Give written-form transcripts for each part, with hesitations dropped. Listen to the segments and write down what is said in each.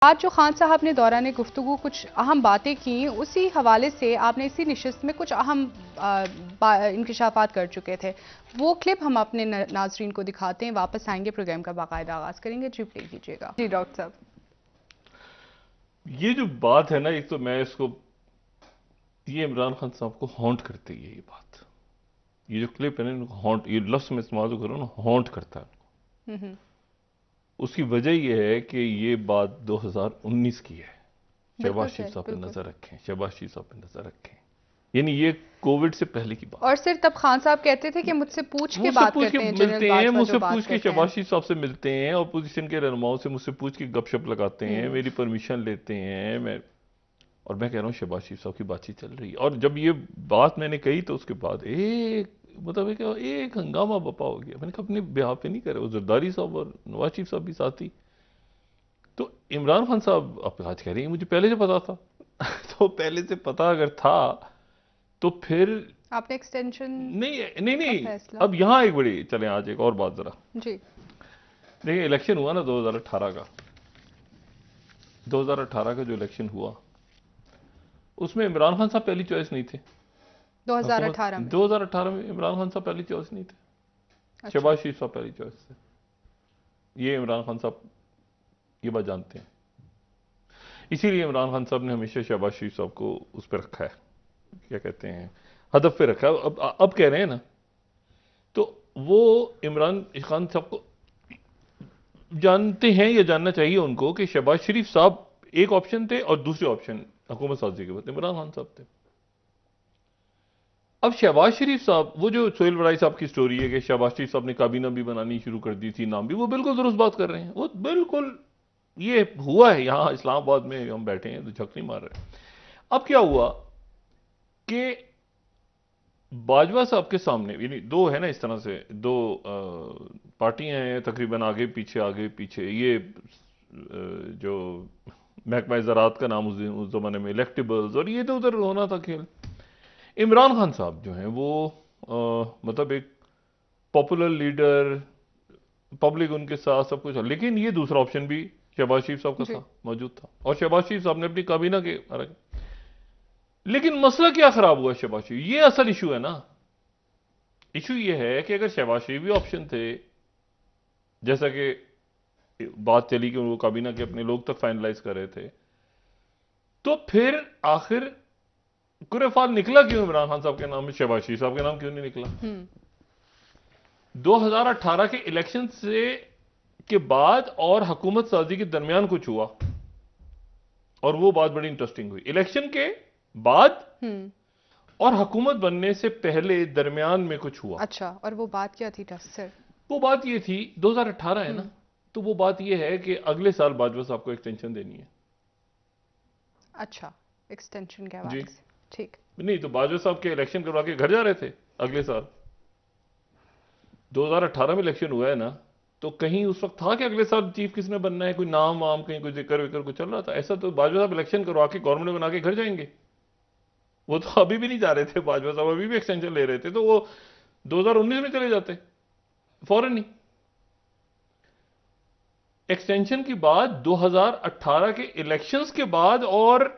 आज जो खान साहब ने दौरान गुफ्तगू कुछ अहम बातें की, उसी हवाले से आपने इसी निशिस्त में कुछ अहम इंकशाफात कर चुके थे। वो क्लिप हम अपने नाजरीन को दिखाते हैं, वापस आएंगे, प्रोग्राम का बाकायदा आगाज करेंगे। जी प्ले कीजिएगा। जी डॉक्टर साहब, ये जो बात है ना, एक तो मैं इसको, ये इमरान खान साहब को हॉन्ट करती है ये बात। ये जो क्लिप है ना, इनको हॉन्ट, ये लफ्ज में इस्तेमाल करो ना, हॉन्ट करता है हम्म, उनको। उसकी वजह ये है कि ये बात 2019 की है। शहबाज बिल्कुल शरीफ सही, साहब पे बिल्कुल। नजर रखें, शहबाज शरीफ साहब पे नजर रखें। यानी ये कोविड से पहले की बात और है। सिर्फ तब खान साहब कहते थे कि मुझसे पूछ के मुझसे बात पूछ के करते हैं, जनरल मिलते हैं, बाजवा जो मुझसे बात पूछ के करते हैं। शहबाज शरीफ साहब से मिलते हैं, अपोजिशन के रहनुमाओं से मुझसे पूछ के गपशप लगाते हैं, हम्म, मेरी परमिशन लेते हैं। और मैं कह रहा हूँ शहबाज शरीफ साहब की बातचीत चल रही है। और जब ये बात मैंने कही तो उसके बाद एक हंगामा बपा हो गया। मैंने कहा अपने ब्याह पे नहीं करे, वो जरदारी साहब और नवाज शरीफ साहब भी साथ ही। तो इमरान खान साहब अब आज कह रही हैं मुझे पहले से पता था। तो पहले से पता अगर था तो फिर आपने एक्सटेंशन नहीं नहीं का नहीं। फैसला। अब यहां एक बड़ी चले, आज एक और बात जरा जी। देखिए। इलेक्शन हुआ ना 2018 का, 2018 का जो इलेक्शन हुआ उसमें इमरान खान साहब पहली चॉइस नहीं थे। हुकूमत 2018 में। 2018 में इमरान खान साहब पहली चॉइस नहीं थे, अच्छा। शहबाज शरीफ साहब पहली चॉइस थे। ये इमरान खान साहब ये बात जानते हैं। इसीलिए इमरान खान साहब ने हमेशा शहबाज शरीफ साहब को उस पर रखा है, क्या कहते हैं, हदफ पे रखा है। अब कह रहे हैं ना, तो वो इमरान खान साहब को जानते हैं या जानना चाहिए उनको कि शहबाज शरीफ साहब एक ऑप्शन थे और दूसरे ऑप्शन हुकूमत साजी के बाद इमरान खान साहब थे। अब शहबाज शरीफ साहब, वो जो सोहेल वराई साहब की स्टोरी है कि शहबाज शरीफ साहब ने काबीना भी बनानी शुरू कर दी थी, नाम भी, वो बिल्कुल दुरुस्त बात कर रहे हैं। वो बिल्कुल ये हुआ है, यहां इस्लामाबाद में हम बैठे हैं तो झक नहीं मार रहे। अब क्या हुआ कि बाजवा साहब के सामने, यानी दो है ना इस तरह से, दो पार्टियां हैं तकरीबन, आगे पीछे ये जो महकमा ज़राअत का नाम उस जमाने में इलेक्टेबल्स, और ये तो उधर होना था खेल। इमरान खान साहब जो हैं वो मतलब एक पॉपुलर लीडर, पब्लिक उनके साथ सब कुछ है, लेकिन ये दूसरा ऑप्शन भी शहबाज शरीफ साहब का जी। था, मौजूद था। और शहबाज शरीफ साहब ने अपनी काबीना के, लेकिन मसला क्या खराब हुआ शहबाज शरीफ, ये असल इशू है ना। इशू ये है कि अगर शहबाज शरीफ भी ऑप्शन थे, जैसा कि बात चली कि वो काबीना के अपने लोग तक फाइनलाइज कर रहे थे, तो फिर आखिर कुरेफाल निकला क्यों इमरान खान साहब के नाम में, शहबाज शरीफ साहब के नाम क्यों नहीं निकला? हम्म। 2018 के इलेक्शन से के बाद और हुकूमत साजी के दरमियान कुछ हुआ, और वो बात बड़ी इंटरेस्टिंग हुई। इलेक्शन के बाद हम्म। और हुकूमत बनने से पहले दरमियान में कुछ हुआ। अच्छा, और वो बात क्या थी सर? वो बात ये थी, 2018 है ना, हम्म। तो वो बात ये है कि अगले साल बाजवा साहब को एक्सटेंशन देनी है। अच्छा, एक्सटेंशन के जी, हवाले से। ठीक। नहीं तो बाजवा साहब के इलेक्शन करवा के घर जा रहे थे अगले साल। 2018 में इलेक्शन हुआ है ना, तो कहीं उस वक्त था कि अगले साल चीफ किसने बनना है, कोई नाम वाम कहीं कोई जिक्र विक्र कुछ चल रहा था ऐसा? तो बाजवा साहब इलेक्शन करवा के गवर्नमेंट बना के घर जाएंगे? वो तो अभी भी नहीं जा रहे थे, बाजवा साहब अभी भी एक्सटेंशन ले रहे थे, तो वो 2019 में चले जाते फौरन ही। एक्सटेंशन की बात 2018 के इलेक्शंस के बाद और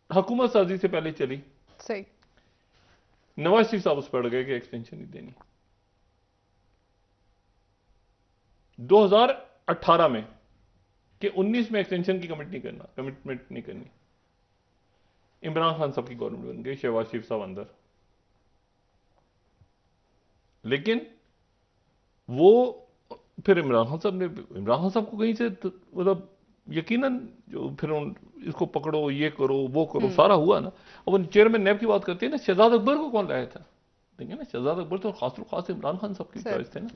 हुकूमत साजी से पहले चली। सही। नवाज शरीफ साहब उस पर अड़ गए कि एक्सटेंशन नहीं देनी। 2018 में कि 19 में एक्सटेंशन की कमिटमेंट नहीं करनी। इमरान खान साहब की गवर्नमेंट बन गई, शहबाज शरीफ साहब अंदर। लेकिन वो फिर इमरान खान साहब को कहीं से मतलब यकीनन जो फिर इसको पकड़ो, ये करो, वो करो, हम्म। सारा हुआ ना। अब वो चेयरमैन नैब की बात करते हैं ना, शहजाद अकबर को कौन लाया था? देखिए ना, शहजाद अकबर तो खास इमरान खान साहब की सर। चॉइस थे ना।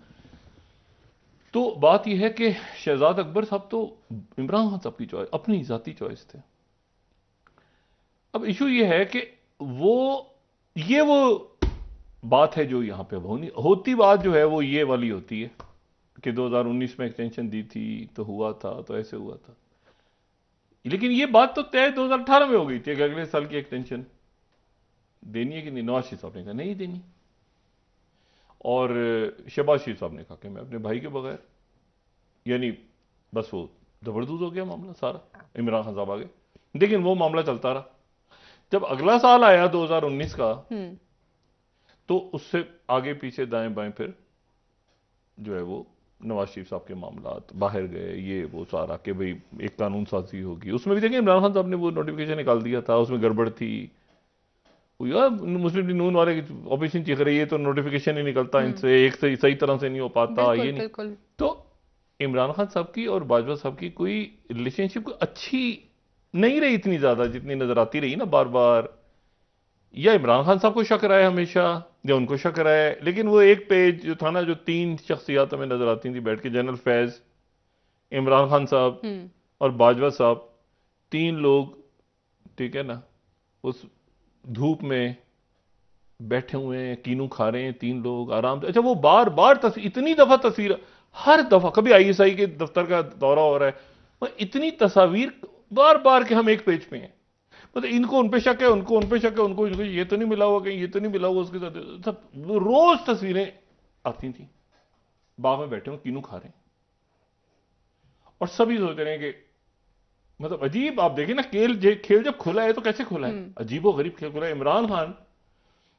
तो बात यह है कि शहजाद अकबर साहब तो इमरान खान साहब की चॉइस, अपनी जाती चॉइस थे। अब इशू ये है कि वो बात है जो यहां पे होनी होती, बात जो है वो ये वाली होती है कि 2019 में एक्सटेंशन दी थी तो हुआ था, तो ऐसे हुआ था। लेकिन ये बात तो तय 2018 में हो गई थी कि अगले साल की एक्सटेंशन देनी है कि नहीं। नवाज शरीफ साहब ने कहा नहीं देनी, और शहबाज शरीफ साहब ने कहा कि मैं अपने भाई के बगैर, यानी बस वो जबरदस्त हो गया मामला सारा, इमरान खान साहब आ गए। लेकिन वो मामला चलता रहा। जब अगला साल आया 2019 का, तो उससे आगे पीछे दाएं बाएं फिर जो है वो नवाज शरीफ साहब के मामला बाहर गए, ये वो सारा कि भाई एक कानून साजी होगी। उसमें भी देखिए इमरान खान साहब ने वो नोटिफिकेशन निकाल दिया था, उसमें गड़बड़ थी। वो यार मुस्लिम लीग नून वाले ऑपोजिशन चीख रही है तो नोटिफिकेशन ही निकलता इनसे, एक सही तरह से नहीं हो पाता, ये नहीं। बिल्कुल। तो इमरान खान साहब की और बाजवा साहब की कोई रिलेशनशिप अच्छी नहीं रही इतनी ज्यादा जितनी नजर आती रही ना बार बार। या इमरान खान साहब को शक रहा है हमेशा, या उनको शक रहा है। लेकिन वो एक पेज जो था ना, जो 3 शख्सियात हमें नजर आती थी बैठ के, जनरल फैज, इमरान खान साहब और बाजवा साहब, 3 लोग, ठीक है ना, उस धूप में बैठे हुए हैं, कीनू खा रहे हैं 3 लोग आराम से। अच्छा, वो बार बार इतनी दफा तस्वीर, हर दफा कभी आईएसआई के दफ्तर का दौरा हो रहा है, वो इतनी तस्वीर बार बार के हम एक पेज पे हैं। मतलब इनको उन पे शक है, उनको उन पे शक है, उनको ये तो नहीं मिला हुआ कहीं, ये तो नहीं मिला हुआ उसके साथ, सब रोज तस्वीरें आती थी। बाग में बैठे हुए कीनू खा रहे हैं और सभी सोच रहे हैं कि मतलब अजीब। आप देखिए ना, खेल जब खुला है तो कैसे खुला है, अजीबो गरीब खेल खुला है। इमरान खान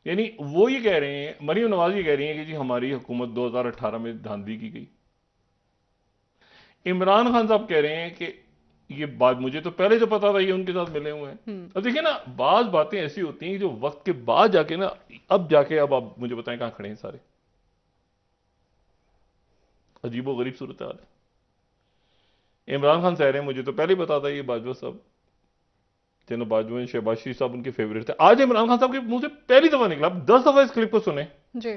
यानी वो ये कह रहे हैं, मरीम नवाज ये कह रही है कि जी हमारी हुकूमत 2018 में धांधली की गई। इमरान खान साहब कह रहे हैं कि ये बात मुझे तो पहले जो पता था, ये उनके साथ मिले हुए हैं। अब देखिए ना, बात बातें ऐसी होती हैं जो वक्त के बाद जाके ना, अब जाके अब आप मुझे बताएं कहां खड़े हैं सारे। अजीबो गरीब सूरत हाल है। इमरान खान कह रहे हैं मुझे तो पहले ही पता था ये बाजवा साहब, चलो बाजवा शहबाज शरीफ साहब उनके फेवरेट थे। आज इमरान खान साहब के मुंह से पहली दफा निकला, आप 10 दफा इस क्लिप को सुने जी,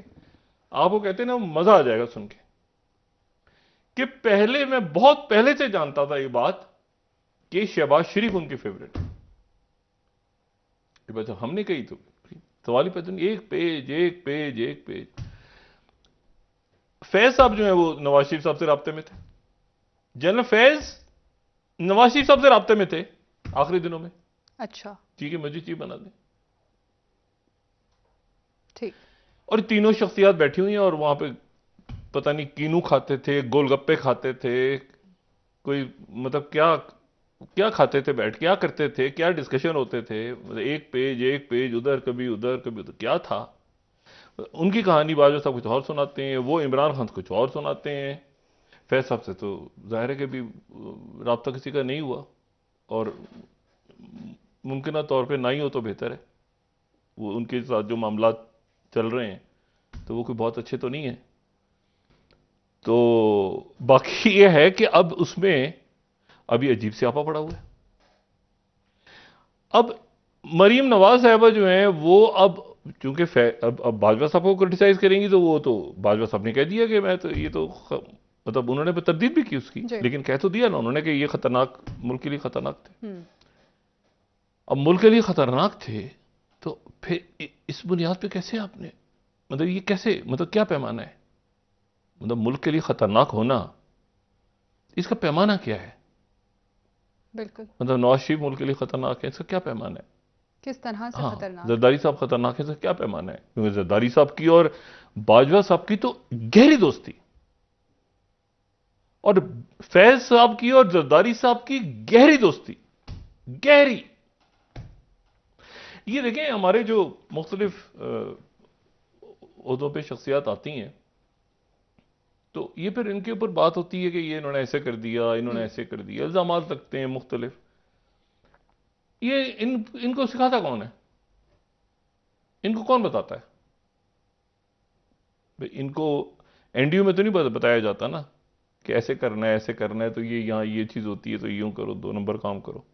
आपको कहते हैं ना मजा आ जाएगा सुन के, कि पहले मैं बहुत पहले से जानता था ये बात कि शहबाज शरीफ उनके फेवरेट है। ये बात हमने कही तो सवाल ही पैदा नहीं। एक पेज एक पेज एक पेज। फैज साहब जो है वो नवाज शरीफ साहब से राब्ते में थे। जनरल फैज नवाज शरीफ साहब से राब्ते में थे आखिरी दिनों में। अच्छा, ठीक है, मुझे चीज बना दें, ठीक। और तीनों शख्सियात बैठी हुई हैं और वहां पे पता नहीं कीनू खाते थे, गोलगप्पे खाते थे, कोई मतलब क्या क्या खाते थे बैठ, क्या करते थे, क्या डिस्कशन होते थे। मतलब एक पेज उधर, कभी उधर कभी उधर, क्या था उनकी कहानी। बाजवा साहब कुछ और सुनाते हैं, वो इमरान खान कुछ और सुनाते हैं। फैज साहब से तो जाहिर है कि भी राब्ता किसी का नहीं हुआ, और मुमकिन तौर पे ना ही हो तो बेहतर है। वो उनके साथ जो मामला चल रहे हैं तो वो कोई बहुत अच्छे तो नहीं है। तो बाकी ये है कि अब उसमें अभी अजीब से आपा पड़ा हुआ है। अब मरीम नवाज साहबा जो हैं वो अब चूंकि अब बाजवा साहब को क्रिटिसाइज करेंगी, तो वो तो बाजवा साहब ने कह दिया कि मैं तो ये तो मतलब उन्होंने तरदीद भी की उसकी, लेकिन कह तो दिया ना उन्होंने कि ये खतरनाक, मुल्क के लिए खतरनाक थे। अब मुल्क के लिए खतरनाक थे तो फिर इस बुनियाद पे कैसे आपने, मतलब ये कैसे, मतलब क्या पैमाना है, मतलब मुल्क के लिए खतरनाक होना, इसका पैमाना क्या है? बिल्कुल, मतलब नवाज शरीफ मुल्क के लिए खतरनाक है, इसका क्या पैमाना है? किस तरह से हाँ, खतरनाक? जरदारी साहब खतरनाक है, इसका क्या पैमाना है? क्योंकि जरदारी साहब की और बाजवा साहब की तो गहरी दोस्ती, और फैज साहब की और जरदारी साहब की गहरी दोस्ती, गहरी। ये देखें हमारे जो मुख्तलिफ ओहदों पे शख्सियात आती हैं तो ये फिर इनके ऊपर बात होती है कि ये इन्होंने ऐसे कर दिया, इन्होंने ऐसे कर दिया, इल्जामात लगते हैं मुख्तलिफ। ये इनको सिखाता कौन है? इनको कौन बताता है भाई? इनको एनडीयू में तो नहीं बताया जाता ना कि ऐसे करना है, ऐसे करना है, तो ये यहां ये चीज होती है तो यूं करो, 2 नंबर काम करो।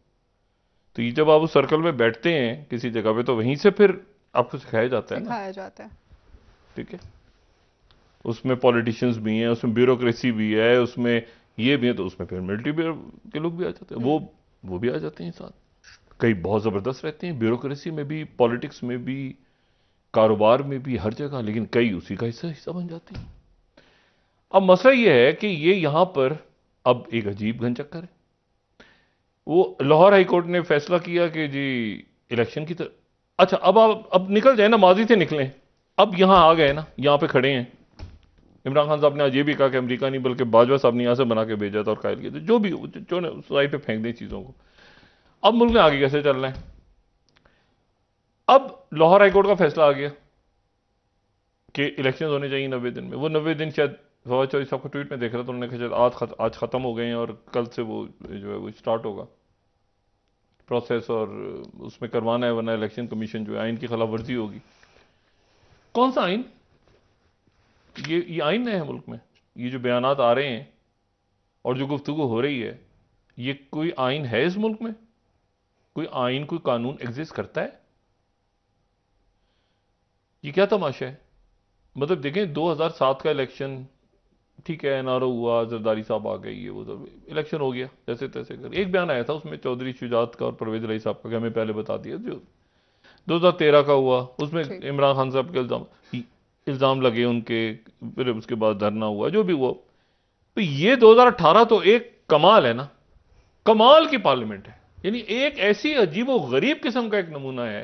तो ये जब आप उस सर्कल में बैठते हैं किसी जगह पे तो वहीं से फिर आपको सिखाया जाता है ना, सिखाया जाता है। ठीक है। उसमें पॉलिटिशियंस भी हैं, उसमें ब्यूरोक्रेसी भी है, उसमें ये भी है, तो उसमें फिर मिलिट्री के लोग भी आ जाते हैं, वो भी आ जाते हैं साथ। कई बहुत जबरदस्त रहते हैं ब्यूरोक्रेसी में भी, पॉलिटिक्स में भी, कारोबार में भी, हर जगह, लेकिन कई उसी का हिस्सा बन जाते हैं। अब मसला यह है कि ये यहां पर अब एक अजीब घनचक्कर है। वो लाहौर हाई कोर्ट ने फैसला किया कि जी इलेक्शन की तरह, अच्छा अब आप अब निकल जाए ना, माजी से निकलें, अब यहां आ गए ना, यहां पे खड़े हैं, इमरान खान साहब ने आज ये भी कहा कि अमेरिका नहीं बल्कि बाजवा साहब ने यहाँ से बना के भेजा था और कायल किया था, जो भी जो साइड पे फेंक दें चीज़ों को। अब मुल्क में आगे कैसे चल रहे हैं? अब लाहौर हाईकोर्ट का फैसला आ गया कि इलेक्शन होने चाहिए 90 दिन में। वो 90 दिन शायद फवाद चौधरी साहब को ट्वीट में देख रहा था, उन्होंने कहा शायद आज खत्म हो गए हैं और कल से वो जो है वो स्टार्ट होगा प्रोसेस और उसमें करवाना है, वरना इलेक्शन कमीशन जो है आइन की खिलाफ वर्जी होगी। कौन सा आइन? ये आइन नहीं है मुल्क में। ये जो बयानात आ रहे हैं और जो गुफ्तगू हो रही है, ये कोई आइन है इस मुल्क में? कोई आइन, कोई कानून एग्जिस्ट करता है? ये क्या तमाशा है? मतलब देखें 2007 का इलेक्शन, ठीक है, एनआरओ हुआ, जरदारी साहब आ गए, ये वो सब, इलेक्शन हो गया जैसे तैसे कर। एक बयान आया था उसमें चौधरी शुजात का और परवेज इलाही साहब का, हमें पहले बता दिया। जो 2013 का हुआ उसमें इमरान खान साहब के इल्ज़ाम लगे उनके, फिर उसके बाद धरना हुआ, जो भी हुआ। तो ये 2018 तो एक कमाल है ना, कमाल की पार्लियामेंट है। यानी एक ऐसी अजीबो गरीब किस्म का एक नमूना है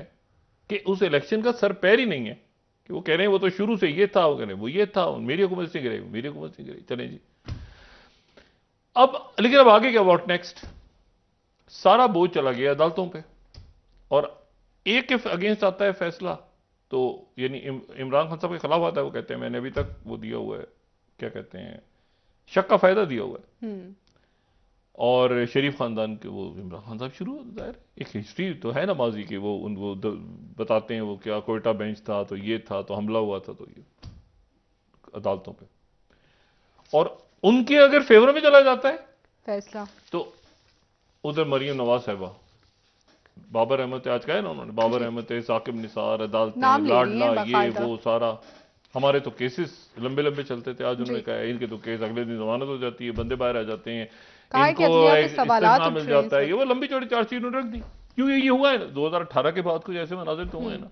कि उस इलेक्शन का सर पैर ही नहीं है कि वो कह रहे हैं वो तो शुरू से ये था, वो कह रहे हैं वो ये था, मेरी हुकूमत से गिरे, मेरी हुकूमत से गिरे, चलें जी। अब लेकिन अब आगे क्या, व्हाट नेक्स्ट? सारा बोझ चला गया अदालतों पे और एक के अगेंस्ट आता है फैसला, तो यानी इमरान खान साहब के खिलाफ आता है। वो कहते हैं मैंने अभी तक वो दिया हुआ है, क्या कहते हैं, शक का फायदा दिया हुआ है। और शरीफ खानदान के वो इमरान खान साहब शुरू, जाहिर एक हिस्ट्री तो है ना माजी की, वो उनको बताते हैं वो क्या कोयटा बेंच था तो ये था तो हमला हुआ था तो ये अदालतों पे, और उनके अगर फेवर में चला जाता है फैसला तो उधर मरियम नवाज साहिबा, बाबर अहमद आज कहा है ना उन्होंने, बाबर अहमद, साकिब निसार, अदालतें, लाडला, ये वो सारा, हमारे तो केसेस लंबे लंबे चलते थे। आज उन्होंने कहा इनके तो केस अगले दिन जमानत हो जाती है, बंदे बाहर आ जाते हैं, इनको इस्तेमाल मिल जाता है, ये वो लंबी चौड़ी चार्जशीट रख दी। क्यों ये हुआ है ना 2018 के बाद कुछ ऐसे मनाजिर तो हुए हैं ना।